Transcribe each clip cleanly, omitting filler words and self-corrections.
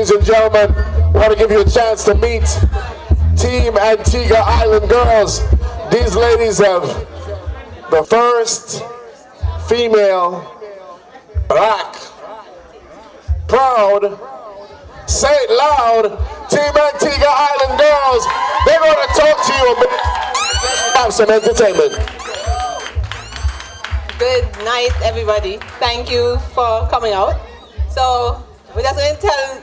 ladies and gentlemen, I want to give you a chance to meet Team Antigua Island Girls. These ladies have the first female black, proud, say it loud, Team Antigua Island Girls. They're going to talk to you a bit. Have some entertainment. Good night, everybody. Thank you for coming out. So we're just going to tell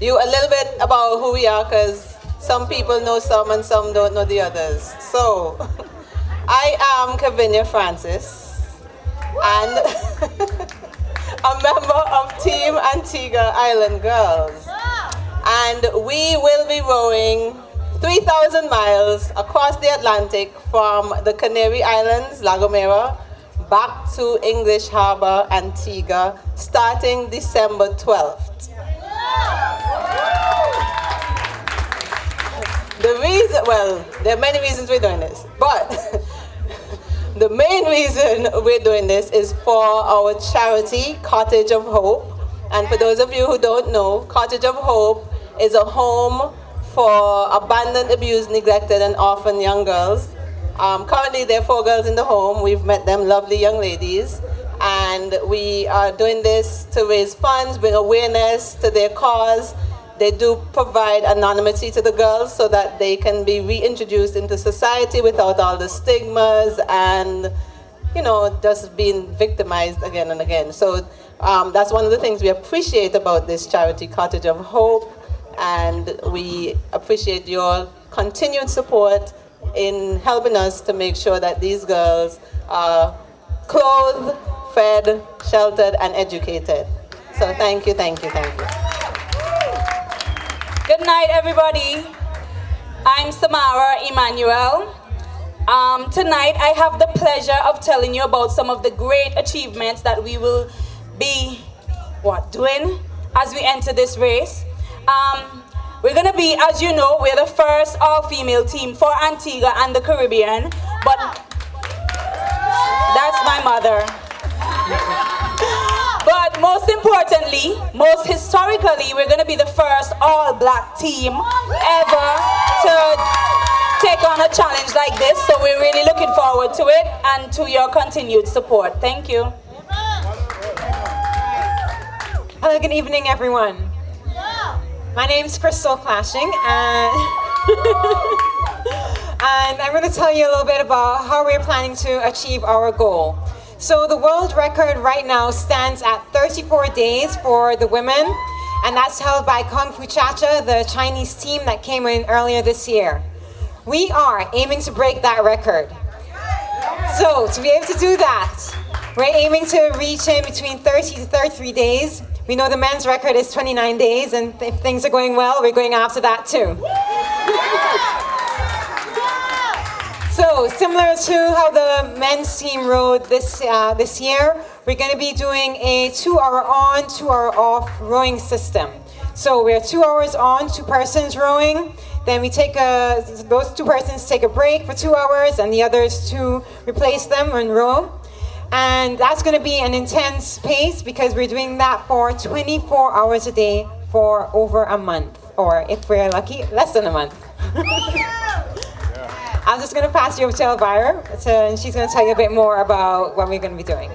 you a little bit about who we are, because some people know some and some don't know the others. So I am Kavinia Francis, and a member of Team Antigua Island Girls. And we will be rowing 3,000 miles across the Atlantic from the Canary Islands, La Gomera, back to English Harbor, Antigua, starting December 12th. The reason, well, there are many reasons we're doing this, but the main reason we're doing this is for our charity, Cottage of Hope. And for those of you who don't know, Cottage of Hope is a home for abandoned, abused, neglected, and orphaned young girls. Currently, there are 4 girls in the home. We've met them, lovely young ladies. And we are doing this to raise funds, bring awareness to their cause. They do provide anonymity to the girls so that they can be reintroduced into society without all the stigmas and, you know, just being victimized again and again. So that's one of the things we appreciate about this charity, Cottage of Hope. And we appreciate your continued support in helping us to make sure that these girls are clothed, fed, sheltered, and educated. So thank you, thank you, thank you. Good night, everybody. I'm Samara Emmanuel. Tonight, I have the pleasure of telling you about some of the great achievements that we will be doing as we enter this race. We're going to be, as you know, we're the first all-female team for Antigua and the Caribbean, but that's my mother. But most importantly, most historically, we're going to be the first all-black team ever to take on a challenge like this, so we're really looking forward to it and to your continued support. Thank you. Hello, good evening, everyone. My name is Crystal Clashing, and I'm going to tell you a little bit about how we're planning to achieve our goal. So the world record right now stands at 34 days for the women, and that's held by Kung Fu Cha-Cha, the Chinese team that came in earlier this year. We are aiming to break that record. So to be able to do that, we're aiming to reach in between 30 to 33 days. We know the men's record is 29 days, and if things are going well, we're going after that too. So, similar to how the men's team rowed this year, we're going to be doing a 2-hour on, 2-hour off rowing system. So, we're 2 hours on, 2 persons rowing. Then we take those 2 persons take a break for 2 hours, and the others 2 replace them and row. And that's going to be an intense pace because we're doing that for 24 hours a day for over a month, or if we're lucky, less than a month. I'm just going to pass you over to Elvira, and she's going to tell you a bit more about what we're going to be doing.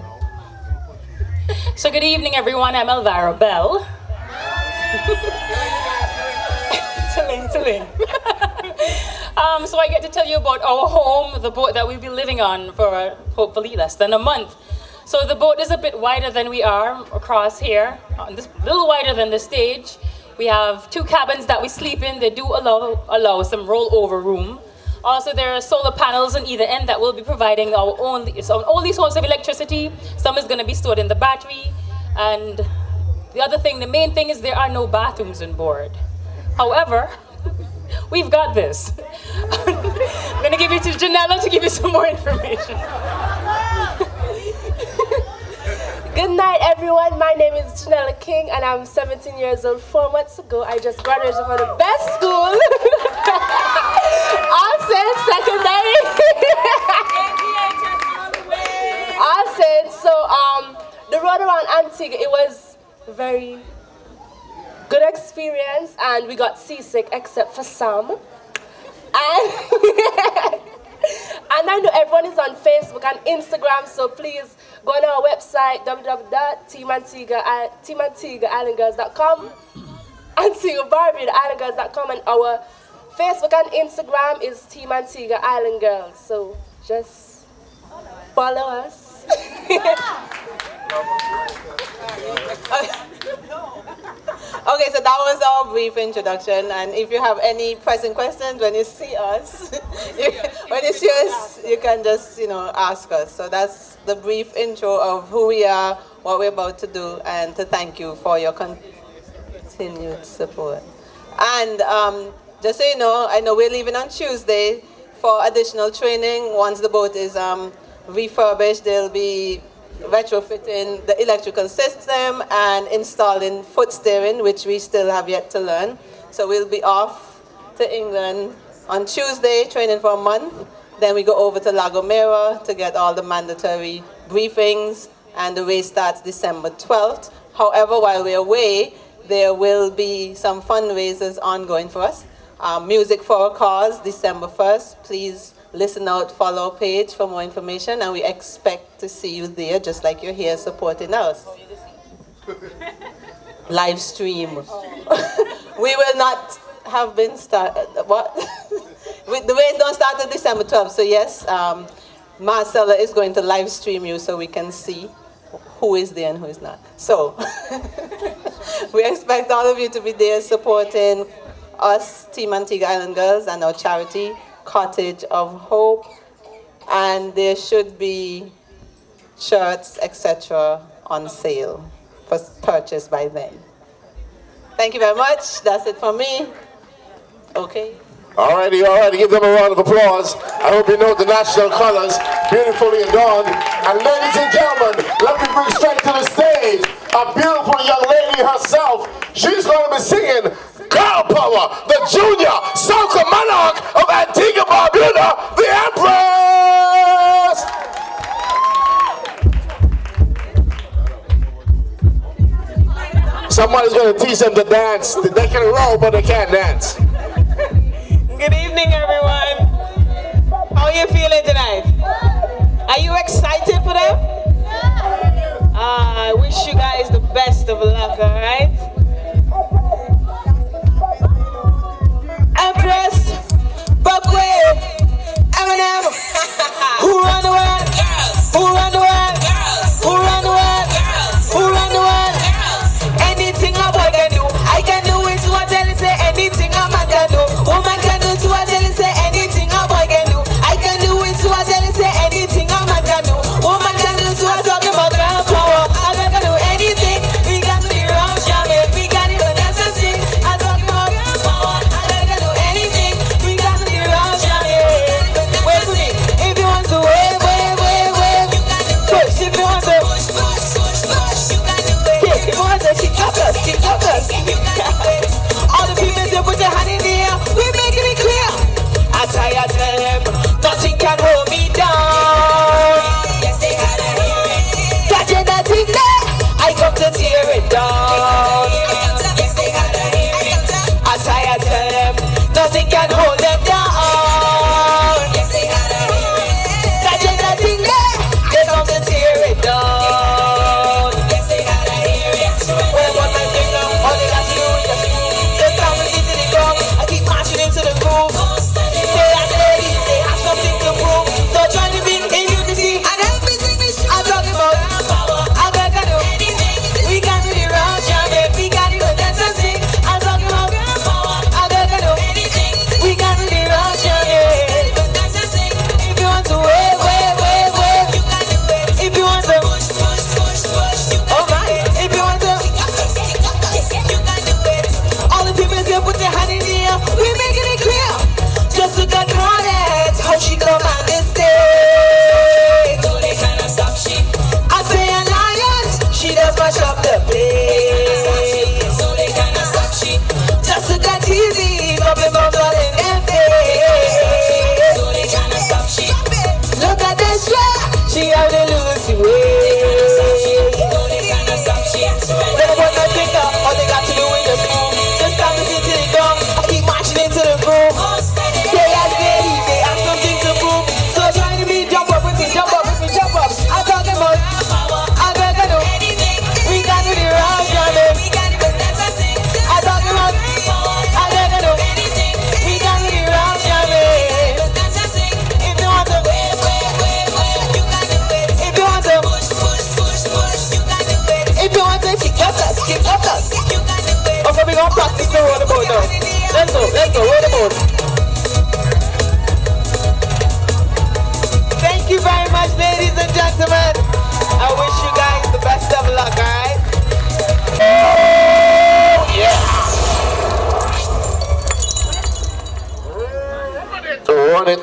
So good evening, everyone. I'm Elvira Bell. So I get to tell you about our home, the boat that we'll be living on for hopefully less than a month. So the boat is a bit wider than we are across here, a little wider than the stage. We have 2 cabins that we sleep in. They do allow some rollover room. Also, there are solar panels on either end that will be providing our only source of electricity. Some is going to be stored in the battery. And the other thing, the main thing is there are no bathrooms on board. However, we've got this. I'm going to give you to Janella to give you some more information. Good night, everyone. My name is Janella King, and I'm 17 years old. 4 months ago, I just graduated from the best school, Austin Secondary. Austin. So, the road around Antigua, it was very good experience, and we got seasick except for Sam. And, and I know everyone is on Facebook and Instagram, so please go on our website, www.teamantiguaislandgirls.com, AntiguaBarbie.islandgirls.com, and our Facebook and Instagram is Team Antigua Island Girls. So just follow us. Okay, so that was our brief introduction, and if you have any pressing questions when you see us, you can just, ask us. So that's the brief intro of who we are, what we're about to do, and to thank you for your continued support. And just so you know, I know we're leaving on Tuesday for additional training. Once the boat is refurbished, they'll be retrofitting the electrical system and installing foot steering, which we still have yet to learn. So we'll be off to England on Tuesday, training for a month. Then we go over to La Gomera to get all the mandatory briefings, and the race starts December 12th. However, while we're away, there will be some fundraisers ongoing for us. Music for a Cause, December 1st. Please listen out, follow our page for more information, and we expect to see you there, just like you're here supporting us. Live stream. We will not have been started. What? The race don't start on December 12th, so yes, Marcella is going to live stream you so we can see who is there and who is not. So, we expect all of you to be there supporting us, Team Antigua Island Girls, and our charity, Cottage of Hope, and there should be shirts, etc. on sale for purchase by then. Thank you very much. That's it for me. Okay. Alrighty, give them a round of applause. I hope you know the national colors, beautifully adorned. And ladies and gentlemen, let me bring straight to the stage a beautiful young lady herself. She's going to be singing Girl Power, the junior soca monarch of Antigua Barbuda, the Empress! Somebody's going to teach them to dance. They can roll, but they can't dance. Good evening, everyone. How are you feeling tonight? Are you excited for them? I wish you guys the best of luck, all right? Empress, Buckway, Eminem, who run the world? Who run the world? Who run the world? Who run the world? Anything a boy can do, I can do it. So I tell you, say anything a man can do, woman can do. So I tell you, say anything a boy can do, I can do it. So I tell you, say anything a man can do, woman can do. So I talk about girl power, I can do anything. We got the wrong shot. let's go, roll the boat. Thank you very much, ladies and gentlemen. I wish you guys the best of luck, alright? Oh, yes. Run it.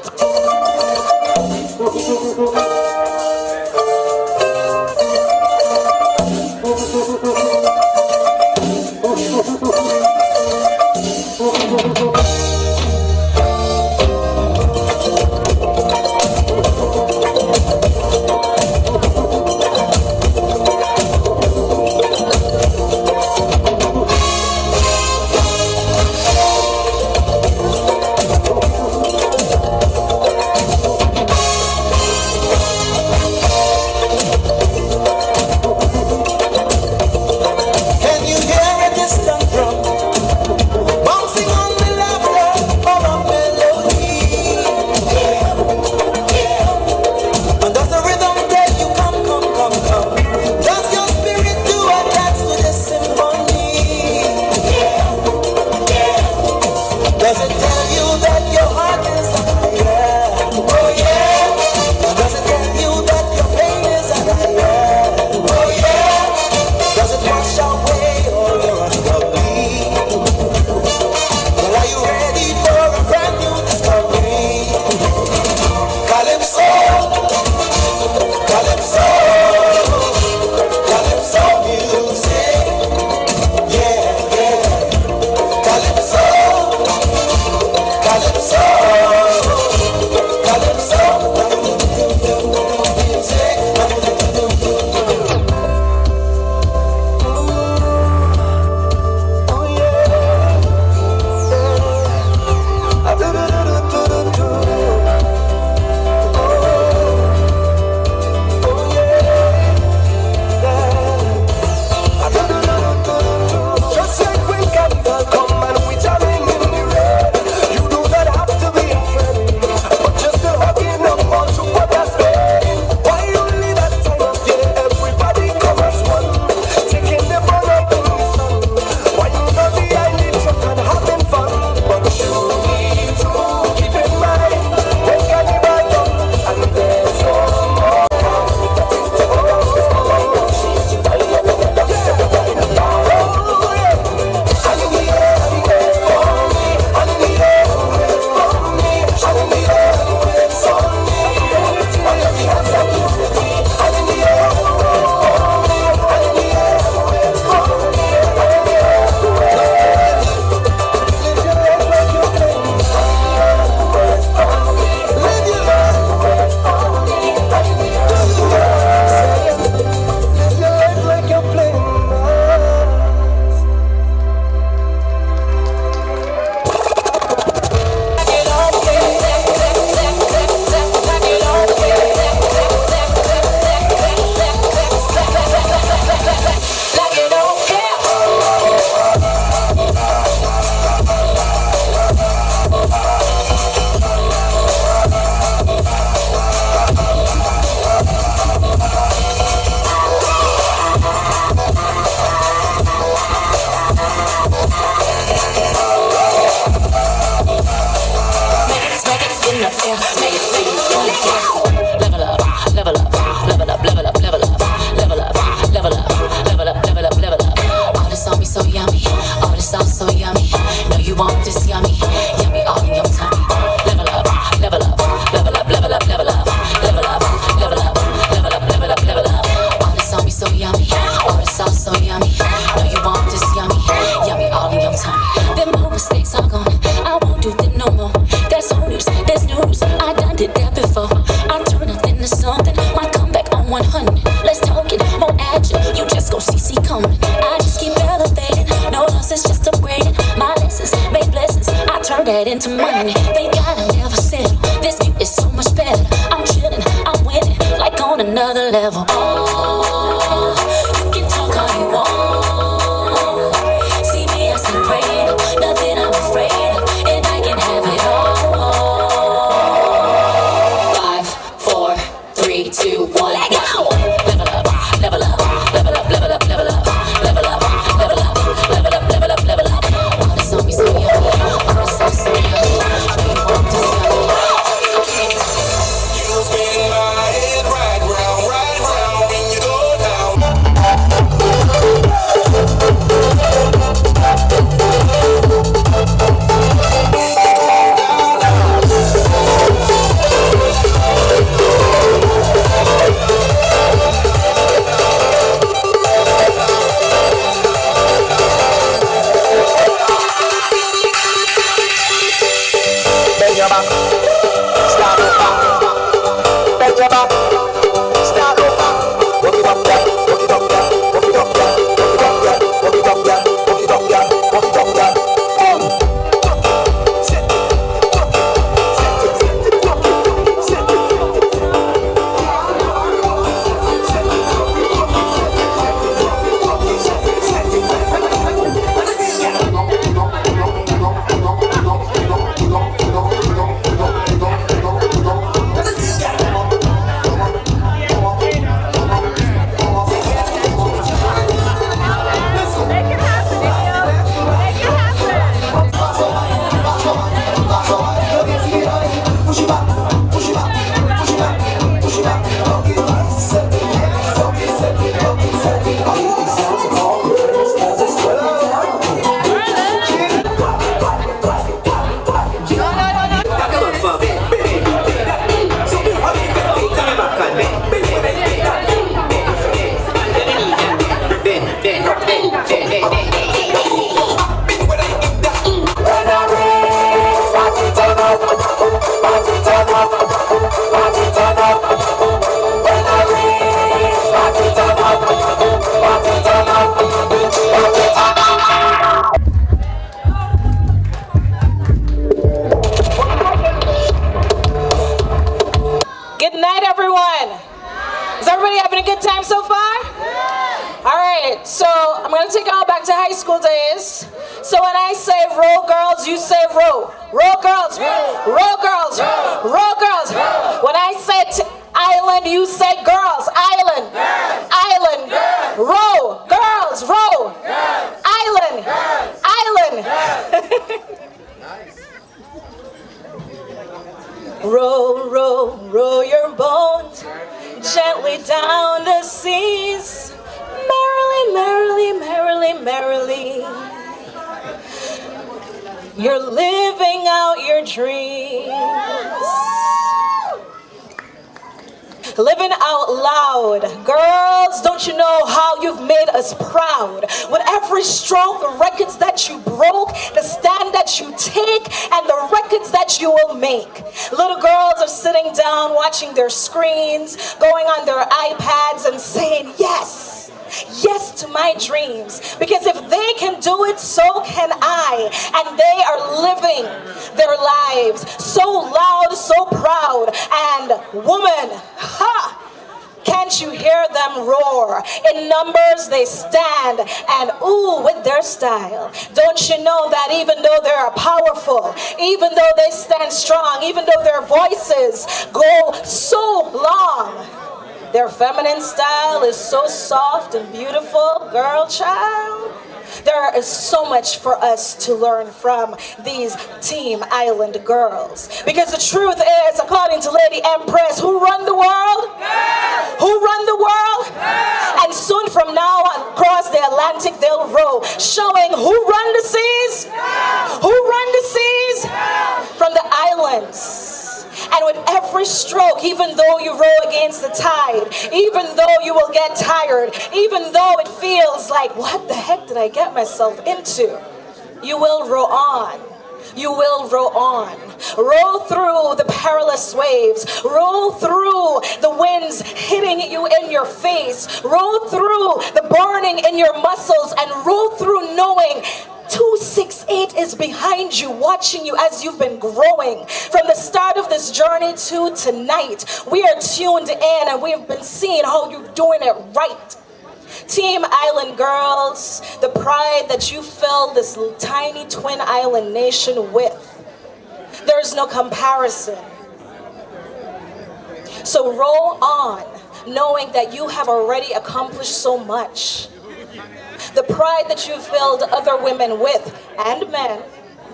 Into money, they gotta never settle. This beat is so much better. I'm chilling, I'm winning, like on another level. Oh, you can talk all you want. See me as a prayer, nothing I'm afraid of, and I can have it all. 5, 4, 3, 2, 1, let go. Level up, level up, level up, level up, level up, level up, level up, level up, level up, level up. All this on me so young. Good night, everyone. Is everybody having a good time so far? All right, so I'm going to take y'all back to high school days. So when I say roll girls, you say roll. Roll girls, roll girls, roll girls. When I say island, you say girls. Island, island, roll, girls, roll. Island, island. Roll, roll, roll your boat gently down the seas. Merrily, merrily, merrily, merrily. You're living out your dreams. Living out loud. Girls, don't you know how you've made us proud? With every stroke, the records that you broke, the stand that you take, and the records that you will make. Little girls are sitting down watching their screens, going on their iPads and saying, yes. Yes to my dreams, because if they can do it, so can I. And they are living their lives so loud, so proud. And woman, ha! Can't you hear them roar? In numbers they stand, and ooh, with their style. Don't you know that even though they're powerful, even though they stand strong, even though their voices go so long, their feminine style is so soft and beautiful, girl child. There is so much for us to learn from these Team Island girls. Because the truth is, according to Lady Empress, who run the world? Girls. Who run the world? Girls. And soon from now on, across the Atlantic they'll row, showing who run the seas? Girls. Who run the seas? Girls. From the islands. And with every stroke, even though you row against the tide, even though you will get tired, even though it feels like, what the heck did I get myself into? You will row on. You will row on. Row through the perilous waves. Row through the winds hitting you in your face. Row through the burning in your muscles, and row through knowing 268 is behind you, watching you as you've been growing. From the start of this journey to tonight, we are tuned in and we've been seeing how you're doing it right. Team Island girls, the pride that you fill this tiny twin island nation with, there's no comparison. So roll on, knowing that you have already accomplished so much. The pride that you filled other women with, and men,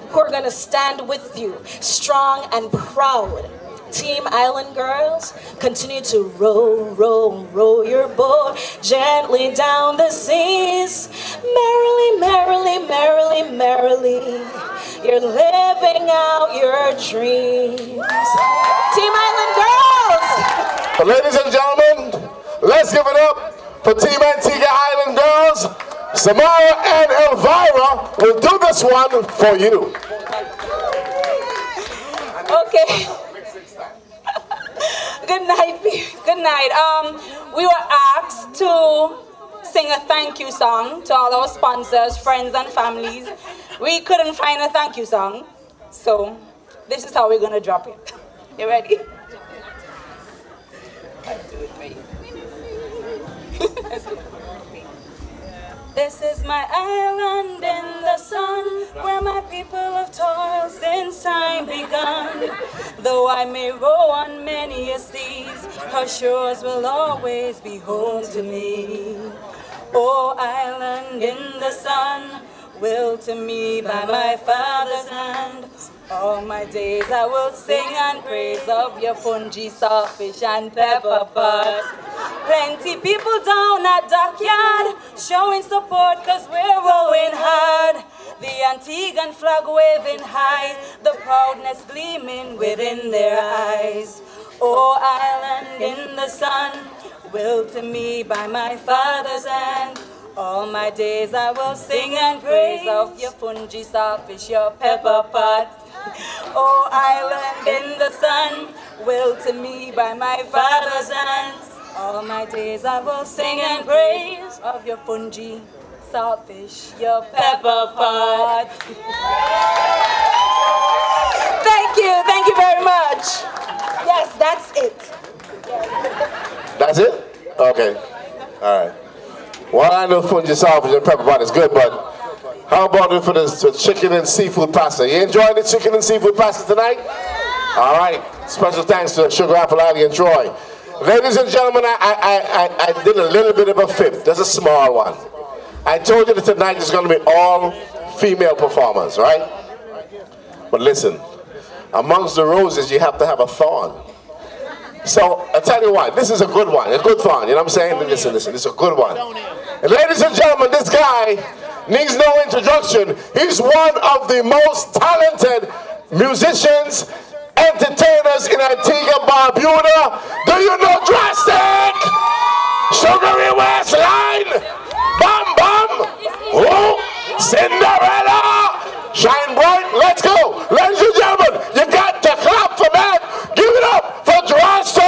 who are going to stand with you, strong and proud. Team Island girls, continue to row, row, row your boat gently down the seas. Merrily, merrily, merrily, merrily, you're living out your dreams. Team Island girls! Ladies and gentlemen, let's give it up for Team Antigua Island girls. Samara and Elvira will do this one for you. Okay. Good night. Good night. We were asked to sing a thank you song to all our sponsors, friends, and families. We couldn't find a thank you song, so this is how we're gonna drop it. You ready? I'll do it for you. This is my island in the sun, where my people have toiled since time begun. Though I may row on many a seas, her shores will always be home to me. Oh, island in the sun, willed to me by my father's hand. All my days I will sing and praise of your fungi, saltfish, and pepper pot. Plenty people down at dockyard showing support cause we're rowing hard. The Antiguan flag waving high, the proudness gleaming within their eyes. Oh, island in the sun, willed to me by my father's hand. All my days I will sing and praise of your fungi starfish, your pepper pot. Oh, island in the sun, willed to me by my father's hands. All my days I will sing and praise of your fungi starfish, your pepper pot. Thank you very much. Yes, that's it. That's it? Okay. All right. Well, I know fungi salvage and pepper pot is good, but how about it for this chicken and seafood pasta? You enjoying the chicken and seafood pasta tonight? All right. Special thanks to Sugar Apple Ali and Troy. Ladies and gentlemen, I did a little bit of a fib. There's a small one. I told you that tonight is going to be all female performers, right? But listen, amongst the roses, you have to have a thorn. So, I'll tell you what, this is a good one, a good thorn, you know what I'm saying? Listen, this is a good one. And ladies and gentlemen, this guy needs no introduction. He's one of the most talented musicians, entertainers in Antigua, Barbuda. Do you know Drastic? Sugary Westline? Bam Bam? Oh, Cinderella? Shine Bright? Let's go. Ladies and gentlemen, you got to clap for that. Give it up for Drastic.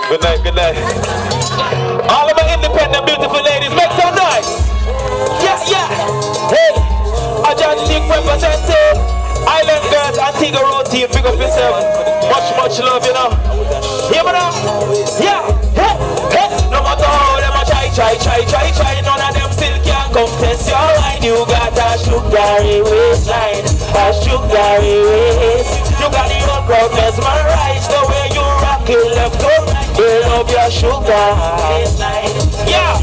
Good night, good night. All of my independent, beautiful ladies, make some noise. Yeah, yeah. Hey, I just think representing Island Girls, Antigua Road Team. Pick up yourself. Much love, you know. Hear me now? Yeah. Hey, hey. No matter how them a try, none of them still can contest your line. You got a sugary waistline, a sugary waist. You got the whole crowd mesmerized the way you rock it left up. They love your sugar waistline. Yeah.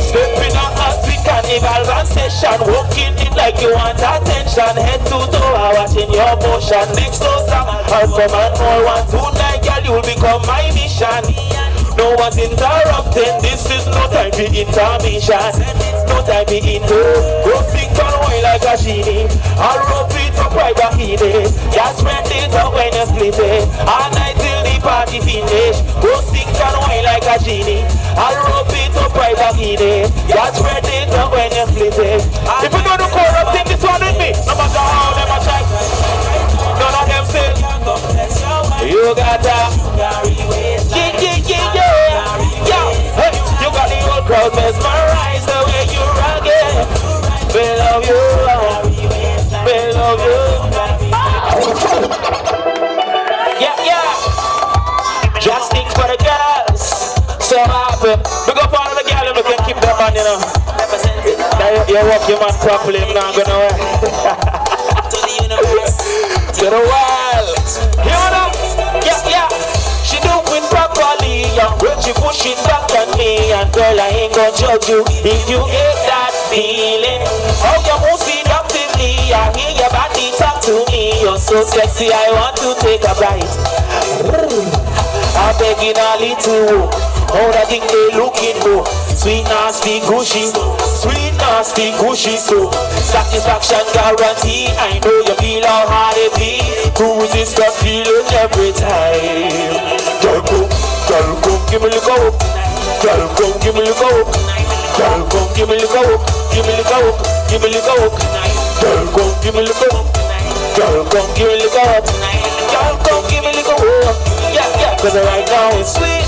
Stepping on a sweet carnival and session, walking in like you want attention. Head to toe, watching your motion. Next closer, I'll come and more. One tonight, girl, you'll become my mission. No one's interrupting, this is no time for intermission. No time for intro. Go sing on wine like a genie. I'll rope it up right back in it. Just spread it up when you split it. All night till the party finish. Go sing on wine like a genie. I'll rope it up right back in it. Just spread it up when you split it. If you don't chorus, sing this one with me. No matter how them a try, none of them say you got a hey, you got the whole crowd mesmerized the way you rock it. We love you, we love you. Yeah. Just think for the girls. So happy. We go for all the girls and we can keep them on, you know. Now you walk your man properly, I'm not going nowhere. To the universe. To the world. Hear it up. Yeah. She do it properly, and when she push it back on me, and girl, I ain't gonna judge you if you get that feeling. How you move seductively, I hear your body talk to me. You're so sexy, I want to take a bite. I'm begging a little, how that thing they looking for. Sweet, nasty, gushy, sweet, nasty, gushy, so satisfaction guarantee. I know you feel how hard it be to resist that feeling every time. Girl, come, give me a little hope. Girl, come, give me a little hope. Girl, come, give me a little hope. Give me a little hope. Give me a little hope. Girl, come, give me a little hope. Girl, come, give me a little hope. Girl, come, give me a little hope. Yeah, cause right now it's sweet.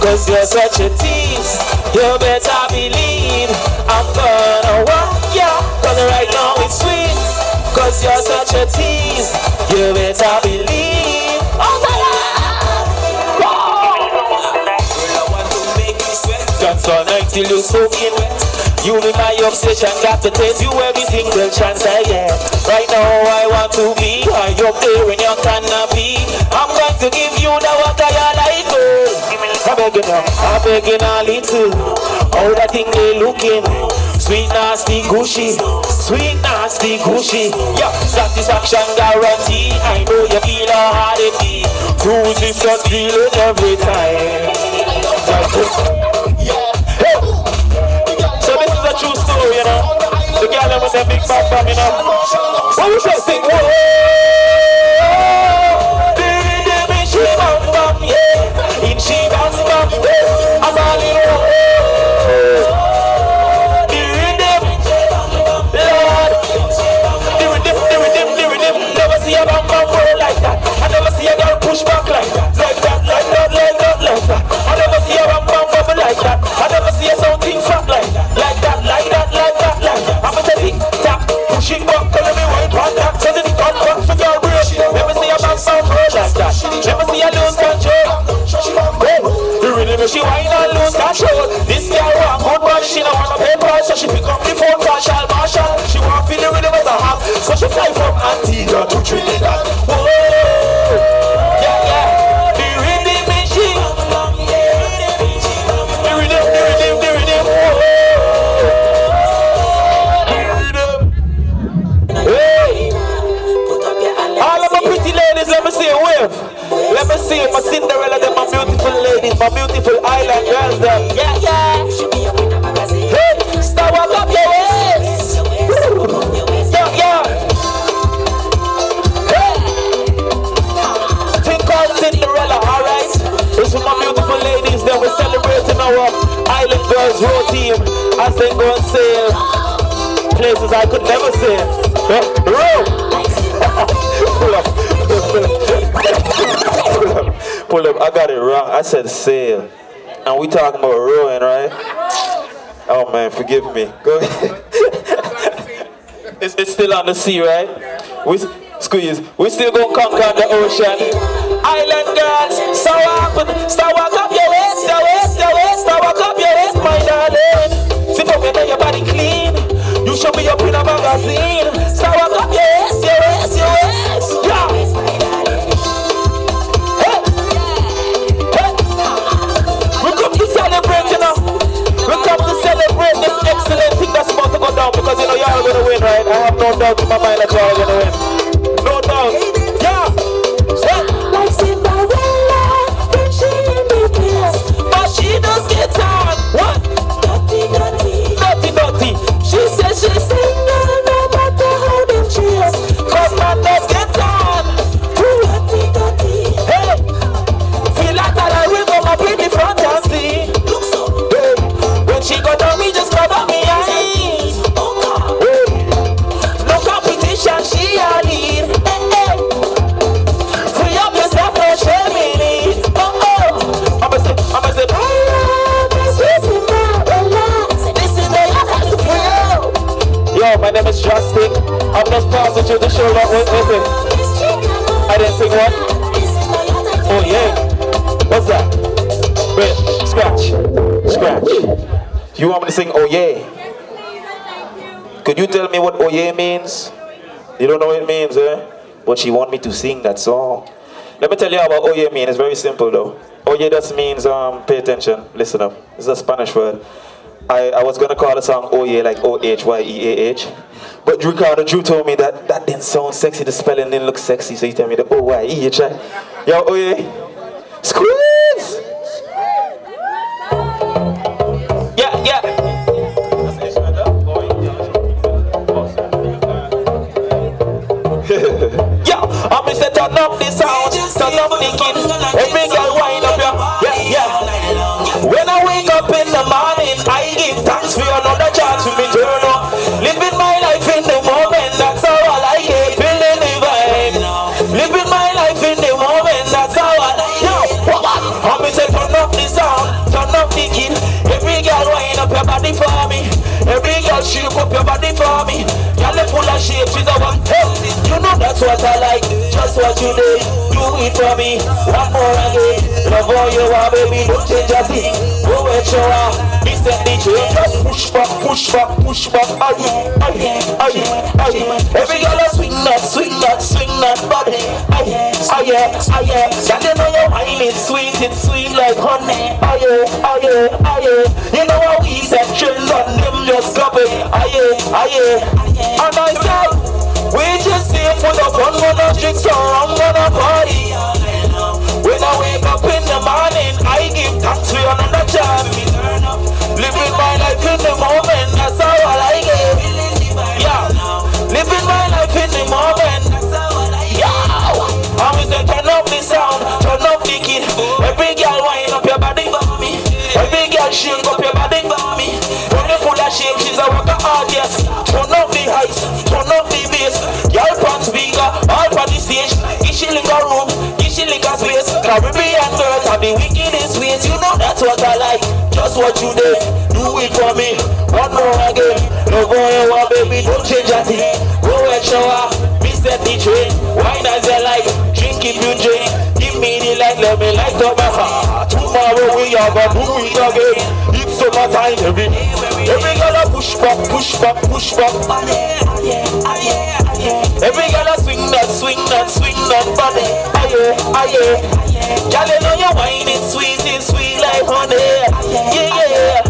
Cause you're such a tease. You better believe I'm gonna want ya. Cause right now it's sweet. Cause you're such a tease. You better believe. Oh my God. Dance all night till you're soaking wet. You be my obsession, got to taste you every single chance I get. Right now I want to be high up there in your canopy. I'm going to give you the water you like, girl. I'm begging a little. All that thing they looking. Sweet, nasty, gushy. Sweet, nasty, gushy. Yeah, satisfaction guarantee. I know you feel how hard it be. Cruises just feeling every time. Hey. So this is a true story, you know. The girl with the big fat bum, you know. What we just sing? Whoa, baby, she bum bum, yeah. In she bum bum, I'm all in. see my Cinderella, them my beautiful ladies, my beautiful island girls, them. Yeah, yeah. Hey, start walk up your waist. Yeah, yeah. Hey. Think called Cinderella, alright? It's for my beautiful ladies that we're celebrating our Island Girls Road team as they go and sail places I could never sail. Row! Pull up, I got it wrong. I said sail. And we talking about rowing, right? Oh man, forgive me. Go ahead. It's still on the sea, right? We still gonna conquer the ocean. Island girls, so walk up your waist, your waist, your waist, so walk up your waist, my darling. See for me, your body clean. You should be up in a magazine. So walk up your waist, your waist, your waist. Yeah. Hey. Hey. We come to celebrate, you know. We come to celebrate this excellent thing that's about to go down because you know y'all gonna win, right? I have no doubt in my mind that y'all gonna win. No doubt. Yeah. Hey. Like Cinderella, when she in the place, but she does get on. What? Naughty, naughty, naughty, naughty. She says she's single, no matter how them cheers, cause man does get on. Naughty, naughty. Hey, feel like that I will come up in the front and see. Look so. Hey, when she go down, me just cover me eyes. Oh God. Hey. No competition, she a lead. Hey, hey. Free up yourself, no shame in it. Oh oh. I'ma say, this is the last to free up. Yo, my name is Justin. I'm just passing through the shoulder. Wait. I didn't sing one. Oh yeah. What's that? Wait, scratch. You want me to sing oh yeah? Could you tell me what oh yeah means? You don't know what it means, eh? But she want me to sing that song. Let me tell you about oh yeah means. It's very simple though. Oh yeah just means pay attention, listen up. It's a Spanish word. I was gonna call the song oh yeah like O-H-Y-E-A-H. But Drew told me that didn't sound sexy, the spelling didn't look sexy, so he told me the O-Y-E-H. Yo, oh yeah. Squeeze! Yeah, yeah. Yeah, I'm Mr. Turn up the sound, turn up the kid. Every girl wind up your, yeah. When I wake up in the morning, I give thanks for another chance to be turned up. Living my life in the moment, that's how I like it. Feeling the vibe. Living my life in the moment, that's how I like it. Yo, I'm Mr. Turn up the sound, turn up the kid. Every girl wind up your body for me. Every girl shake up your body for me. Girl full of shape, she's a one. Hey, you know that's what I like. Just what you did, do it for me. One more again. Love all you are, baby, don't change a thing. Go and show her. Me set the train, just push back. Aye. Every girl a swing that body. Aye. Girl, you know your wine is sweet like honey. Aye. You know how we set trends on them just stop it. Aye. And I say, we just here for the fun, wanna drink some rum, wanna party. When I wake up in the morning, I give thanks for another chance. Living my life in the moment, that's how I like it. Yeah, living my life in the moment. Yeah, I'm say turn up the sound, turn up the kid. Every girl wind up your body for me. Every girl shake up your body for me. When you full of shape, she's a worker audience. Turn up the heights, turn up the bass. Y'all pants bigger, all for the stage. Give she lick a room, give she lick a space. Caribbean girls have the wickedest ways. You know that's what I like, just what you did. Do it for me, one more again. No go anywhere, baby, don't change a thing. Go and show her, me set the train. Wine as you like, drink if you drink. Give me the light, let me light up my heart. Tomorrow we are gonna do it again. It's summertime, every girl a push back. Every girl a swing that body. Aye. Girl, you know your wine is sweet like honey. Yeah.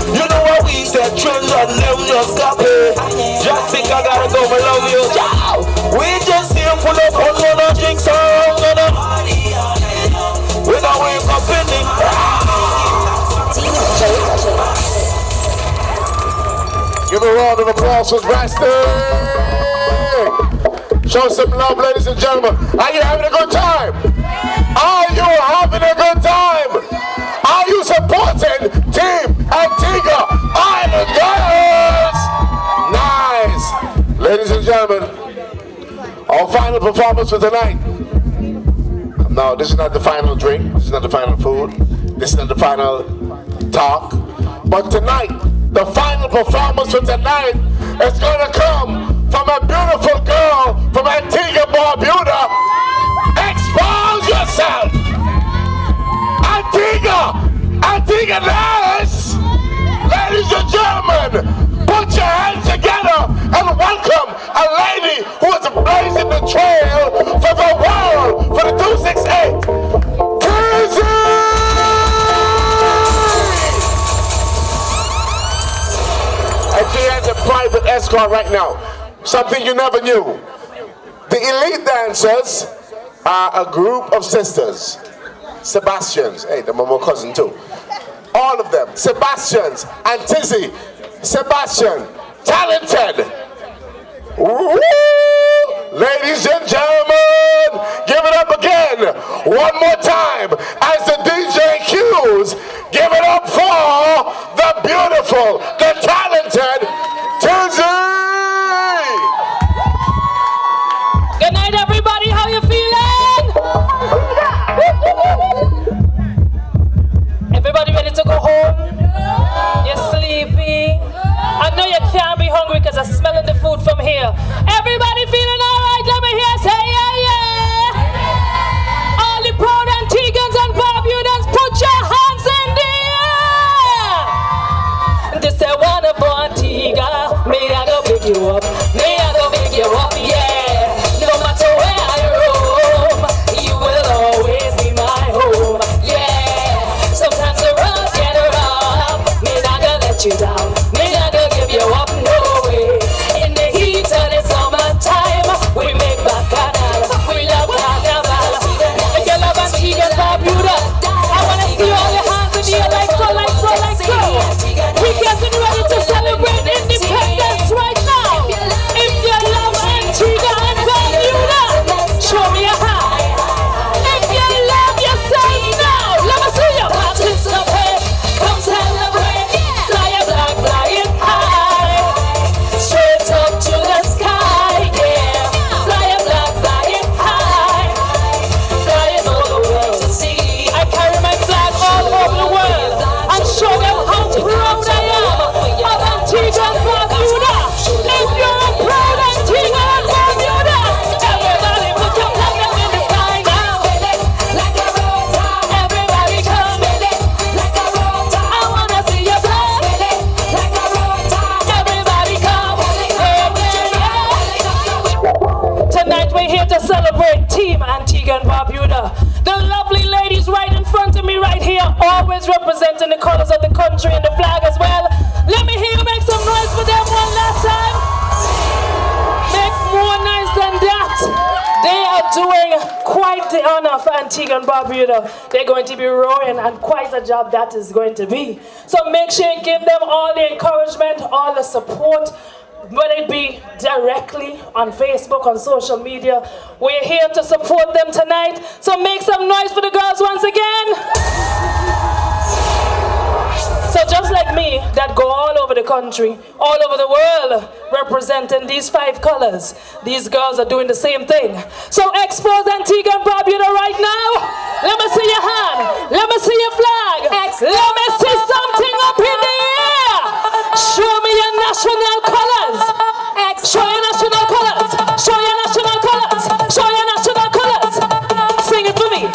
You know what we said, trends on them just stop it. Just think I gotta go, I love you. We just here full of fun, gonna drink some, gonna party all night long. Give a round of applause for Rusty. Show some love, ladies and gentlemen. Are you having a good time? Are you having a good time? Are you supporting Team Antigua Island Girls? Nice. Ladies and gentlemen, our final performance for tonight. No, this is not the final drink. This is not the final food. This is not the final talk. But tonight, the final performance for tonight is going to come from a beautiful girl from Antigua, Barbuda. Expose yourself! Antigua nurse! Ladies and gentlemen, put your hands together and welcome a lady who is blazing the trail for the world for the 268. Crazy! And she has a private escort right now. Something you never knew. The elite dancers are a group of sisters. Sebastians. Hey, they're my cousin too. All of them. Sebastians and Tizzy. Sebastian. Talented. Woo! Ladies and gentlemen, give it up again. One more time as the DJ cues. Give it up for the beautiful, the talented Tizzy. Good night, everybody. How you feeling? Everybody ready to go home? You're sleepy? I know you can't be hungry because I'm smelling the food from here. Everybody feeling all right? Let me hear say yeah, yeah. All the proud Antiguans and Barbudans, put your hands in the air. This is one of Antigua. Me, I go pick you up. Me, I go pick you up, yeah. No matter where I roam, you will always be my home, yeah. Sometimes the roads get rough. Me, not gonna let you down. Me, not gonna give you up, no way. In the heat of the summertime, we make bacchanal. We love carnival. If you love Antigua, Barbuda, I wanna see all your hands in the air like so, like so, like so. We getting ready to celebrate independence right now. If you love Antigua and Barbuda, show me a hand. If you love yourself now, let me see you participate. Come celebrate. Fly a flag flying high, straight up to the sky, yeah. Fly a flag flying high, flying all the world to see. I carry my flag all over the world and show them how proud I am of Antigua and Barbuda. If you're a proud Antigua and Barbuda, everybody put your flag up in the sky now. Everybody come, I wanna see your flag. Everybody come, tonight we're here to celebrate Team Antigua and Barbuda. The lovely ladies right in front of me right here, always representing the colors of the country and the flag as well. Let me hear you make some noise for them one last time. Make more noise than that. They are doing quite the honor for Antigua and Barbuda. They're going to be roaring, and quite a job that is going to be. So make sure you give them all the encouragement, all the support, whether it be directly on Facebook, on social media. We're here to support them tonight. So make some noise for the girls once again. So just like me, that go all over the country, all over the world, representing these 5 colors, these girls are doing the same thing. So expose Antigua and Barbuda right now. Let me see your hand. Let me see your flag. Let me see something up in the air. Show me your national colors. Show your national colors. Show your national colors. Show your national colors. Sing it for me.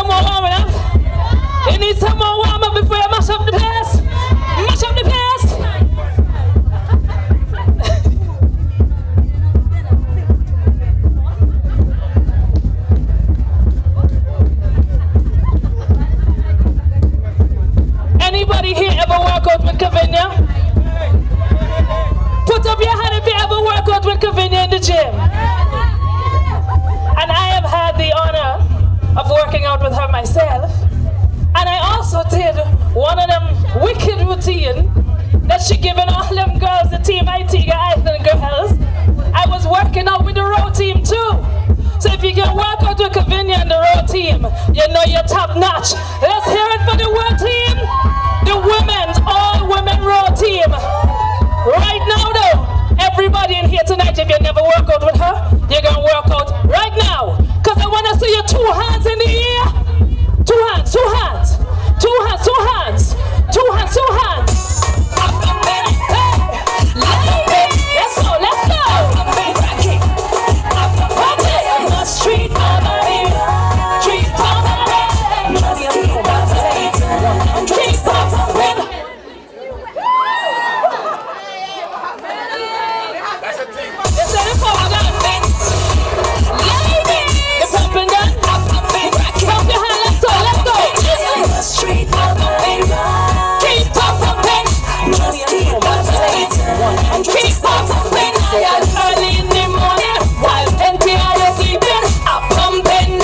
some more warming up? You need some more warm up before you mash up the place? Mash up the place! Anybody here ever work out with Kavinia? Put up your hand if you ever work out with Kavinia in the gym. And I have had the honor of working out with her myself. And I also did one of them wicked routine that she given all them girls, the team Antigua Island girls. I was working out with the row team too. So if you can work out with Kavinia and the row team, you know you're top notch. Let's hear it for the row team. The women's all-women row team. Right now though, everybody in here tonight, if you never work out with her, you're gonna work out right now. Cause I wanna see your 2 hands in the air. 2 hands, 2 hands. 2 hands, 2 hands. 2 hands, 2 hands. Hey, let's go, let's go. Street early in the morning, while NPR is sleeping, I'm pumping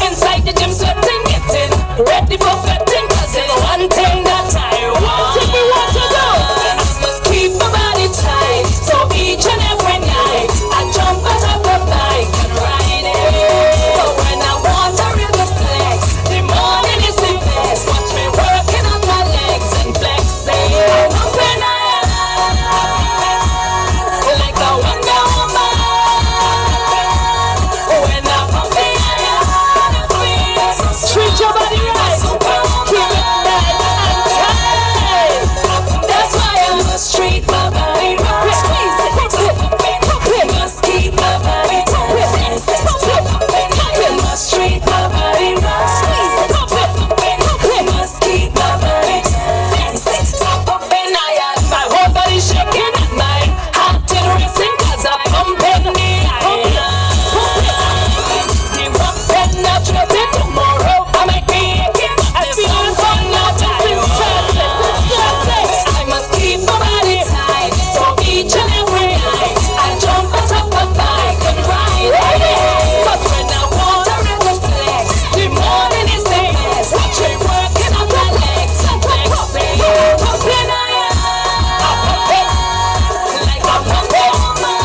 inside the gym sweating, getting ready for fetting, cause it's one thing that I want. Tell me what to do. I must keep my body tight, so each and every night I jump out of the bike and ride it. But when I want a real flex, the morning is the best. Watch me working on my legs and flexing. I'm pumping like a Wonder Woman. When I pump the iron, treat your body right. Keep it nice and tight. That's why I must treat my body right. Squeeze it, pump it. Must keep my body tight. Must treat my body right. Squeeze it, pump it. Must keep my body tight. Pumping iron, my whole body shaking at night. Heart in racing 'cause I'm pumping the iron. Give up and not trouble tomorrow. I might be aching, but this one fun not I must keep my body tight, so each and every night I jump on top of bike and ride it. But when I want a real flex, the morning is the best. Watch me working on my legs and flexing. Pumping iron, like a Wonder Woman.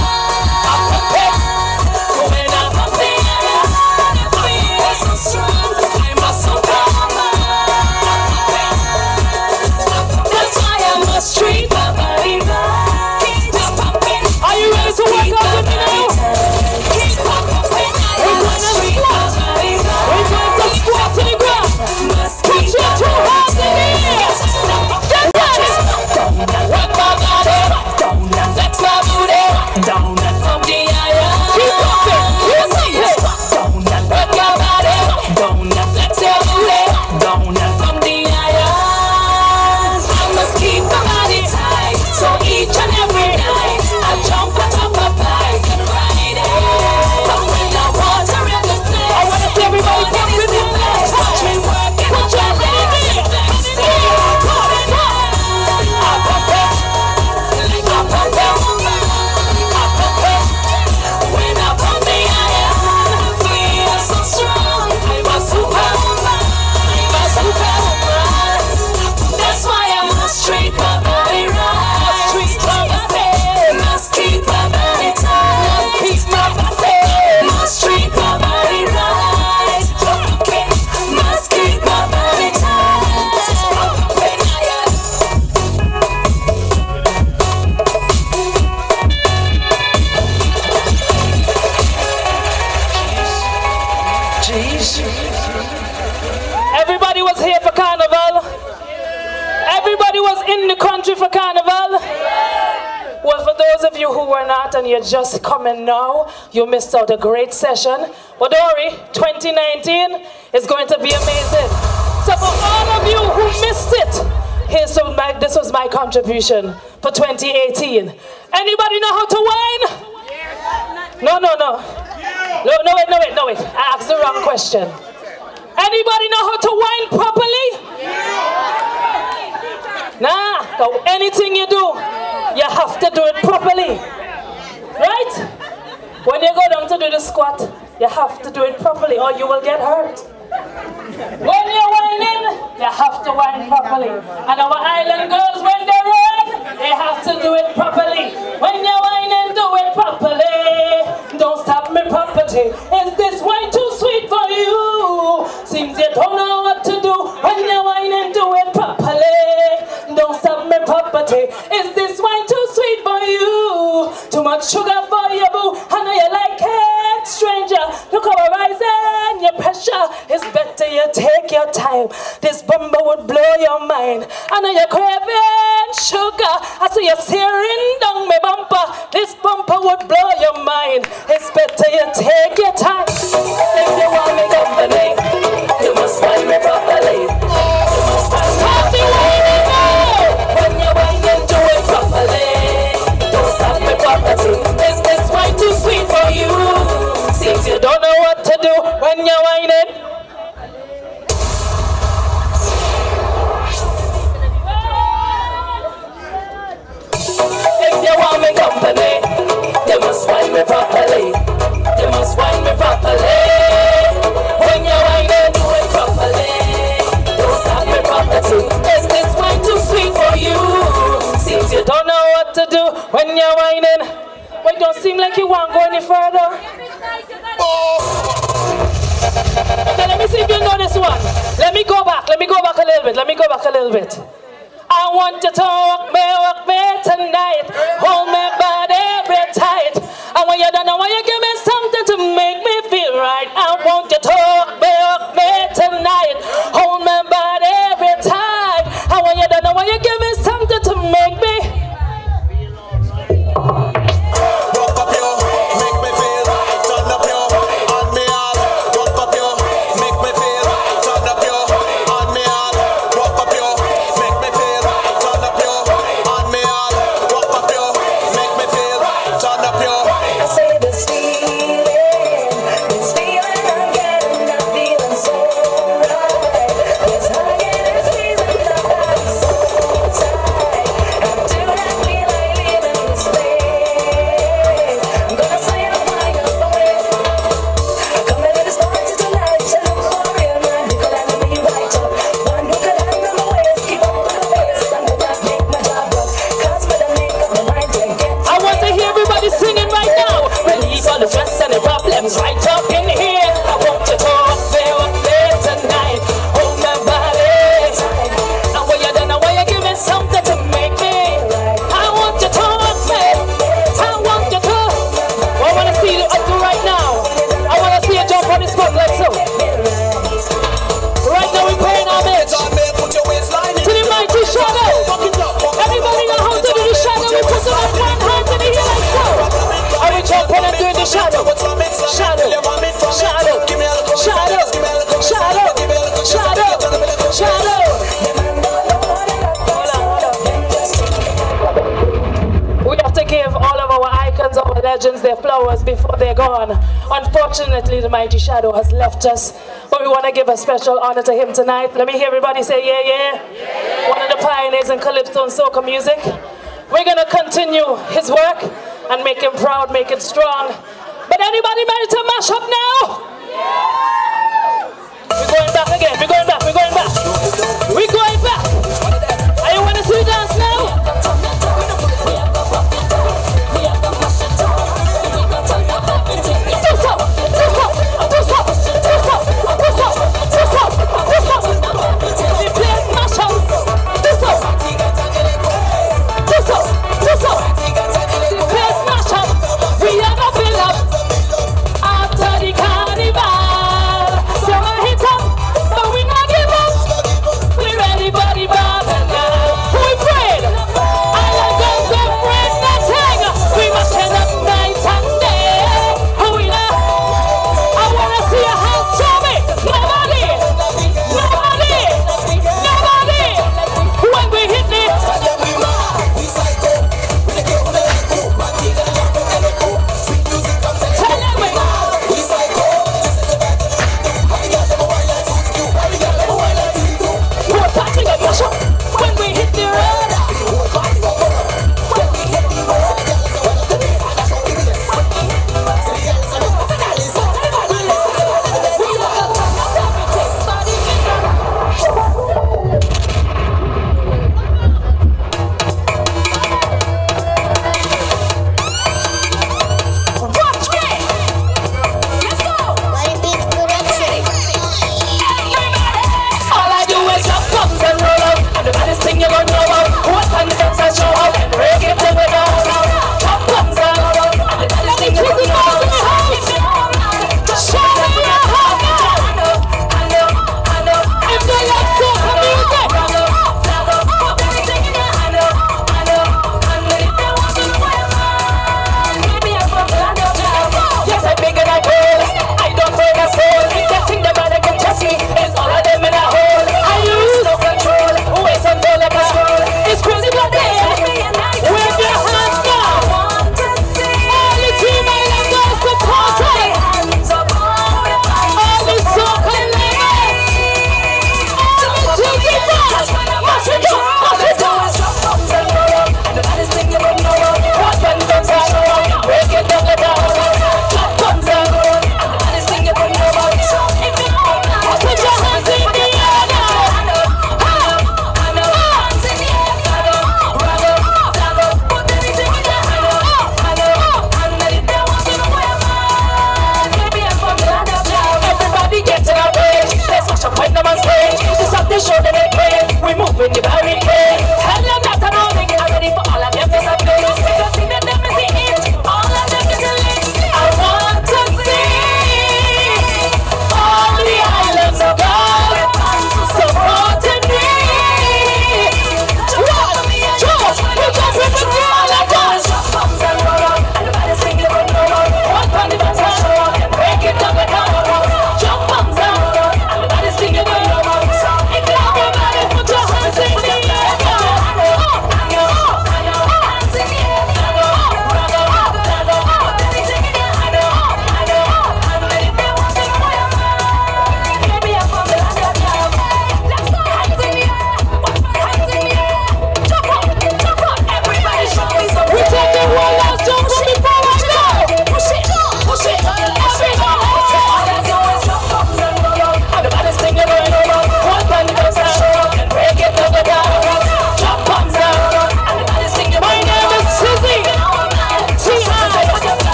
When I pump the iron, I feel so strong. I'm a superwoman. That's why I must treat my body right. Keep pumping. Are you ready to work out with me now? Keep pumping. We're gonna squat. We're going to squat to the ground. Put your 2 hands in the air. Get ready. Work my body. Flex my booty. Pump the iron. Keep pumping. Keep pumping. Work your body. Flex your booty. Pump the iron. I must keep my body tight, so each and every night I jump on top of bike and ride it. But when I want a real flex, I wanna see everybody pump with me. Watch me working on your legs and flexing. I pump it like a Wonder Woman. I pump it when I pump the iron. I feel so strong. I'm a superwoman. I'm a superwoman. That's why I must treat my body right. Must keep my body tight. Keep my body. Must treat my body right. Okay. Must keep my body tight. Everybody was here for carnival. Everybody was in the country for carnival. Well, for those of you who were not and you're just coming now, you missed out a great session. But don't worry, 2019 is going to be amazing. So for all of you who missed it, this was my contribution for 2018. Anybody know how to whine? No. No, wait. I asked the wrong question. Anybody know how to whine properly? Nah, so anything you do, you have to do it properly. Right? When you go down to do the squat, you have to do it properly or you will get hurt. When you're whining, you have to whine properly. And our island girls, when they run, they have to do it properly. When you're whining, do it properly. Don't stop me property. Is this wine too sweet for you? Seems you don't know what to do. When you're whining, do it properly. Don't stop me property. Is this wine too sweet for you? Too much sugar for you, boo. I know you like it, stranger. Look how I'm rising. Your pressure is better. You take your time. This bumper would blow your mind. I know you're craving sugar. I see you searing down my bumper. This bumper would blow your mind. It's better you take your time. If you want me company, you must find me properly. You must stop me whining now. When you're whining, do it properly. Don't stop me property. Is this wine too sweet for you? Seems you don't know what to do when you're whining. If you want me company, you must whine me properly. You must whine me properly. When you're whining, do it properly. Don't stop me property. Is this wine too sweet for you? Seems you don't know what to do when you're whining. Wait, don't seem like you won't go any further. Okay, let me see if you know this one. Let me go back a little bit. I want you to walk me tonight. Hold my body real tight. And when you're done, I want you to give me something to make me feel right. I want you to walk me tonight. Hold my body real tight. And when you're done, I want you to give me something to make me. Rock up you, make me feel. Turn up you, on me all. Rock up you, make me feel. Turn up you, on me all. Rock up you, make me feel. Turn up you, on me all. Rock up you, make me feel. Turn up you. I say this feeling I'm getting, I'm feeling so right. This hugging and squeezing, the body so tight. I do not feel like leaving this place. I'm gonna say I'm flying away. I'm coming to this party tonight to look for a real man who could handle me right up. One who could handle my waist, keep up with the pace, and would not make my job rough. Cause with a make up my mind and get I want to hear everybody singing right now. Relieve all the stress and the problems right up in here. I want you to walk there tonight. Hold my body tight. And when you're done, I want you to give me something to make me. I want you to walk there. I want you to. I want to see you up to right now. I want to see you jump on the spot like so. Right now we're playing our bitch. To the mighty shadow. Everybody know how to do the shadow. We put some one hand in the air like so. I will jump on and do the shadow. Shadow. Shadow. Shadow. Shadow. Shadow. Shadow. We have to give all of our icons, our legends, their flowers before they're gone. Unfortunately, the mighty shadow has left us, but we want to give a special honor to him tonight. Let me hear everybody say yeah, yeah. One of the pioneers in calypso and soca music. We're going to continue his work and make him proud, make it strong. But anybody ready to mash up now? We're going back again. We're going back. We're going back. We're going back. Are you want to see me dance now? We are gonna fill up after the carnival.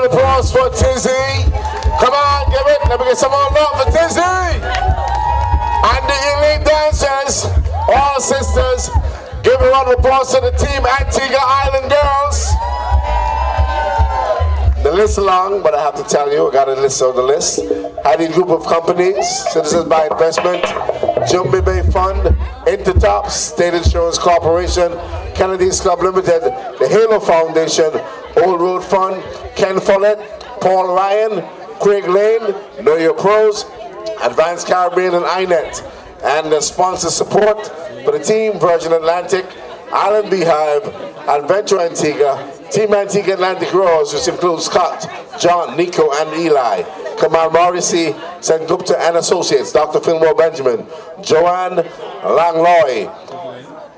of applause for Tizzy. Come on, give it. Let me get some more love for Tizzy. And the elite dancers, all sisters, give a round of applause to the team Antigua Island Girls. The list is long, but I have to tell you, I got a list on the list. Heidi Group of Companies, Citizens by Investment, Jumbie Bay Fund, Intertop, State Insurance Corporation, Kennedy's Club Limited, the Halo Foundation, Old Road Fund, Ken Follett, Paul Ryan, Craig Lane, Know Your Pros, Advanced Caribbean and INET. And the sponsor support for the team, Virgin Atlantic, Island Beehive, Adventure Antigua, Team Antigua Atlantic Rose, which includes Scott, John, Nico, and Eli, Kamal Morrissey, St. Gupta and Associates, Dr. Fillmore Benjamin, Joanne Langloy,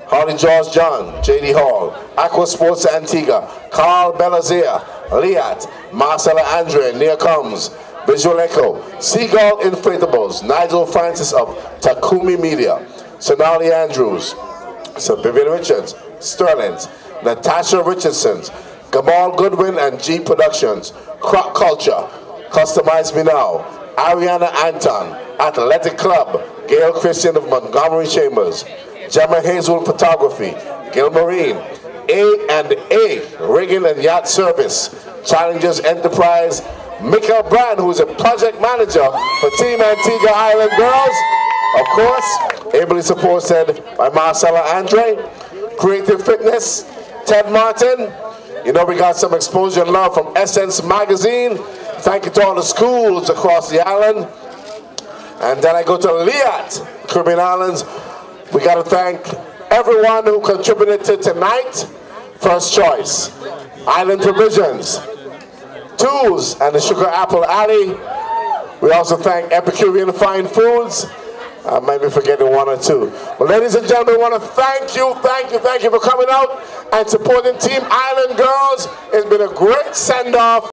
Hardy George John, J.D. Hall, Aqua Sports Antigua, Carl Belazia, Liat, Marcella Andre, Nia Combs, Visual Echo, Seagull Inflatables, Nigel Francis of Takumi Media, Sonali Andrews, Vivian Richards, Sterling's, Natasha Richardson's, Gamal Goodwin and G Productions, Croc Culture, Customize Me Now, Ariana Anton, Athletic Club, Gail Christian of Montgomery Chambers, Gemma Hazel Photography, Gil Marine, A&A Rigging and Yacht Service, Challengers Enterprise, Mikael Brand, who is a project manager for Team Antigua Island Girls, of course, ably supported by Marcella Andre, Creative Fitness, Ted Martin. You know we got some exposure and love from Essence Magazine. Thank you to all the schools across the island. And then I go to Liat, Caribbean Islands. We got to thank everyone who contributed to tonight. First Choice, Island Provisions, Tools, and the Sugar Apple Alley. We also thank Epicurean Fine Foods. I might be forgetting one or two. Well, ladies and gentlemen, I want to thank you for coming out and supporting Team Island Girls. It's been a great send-off.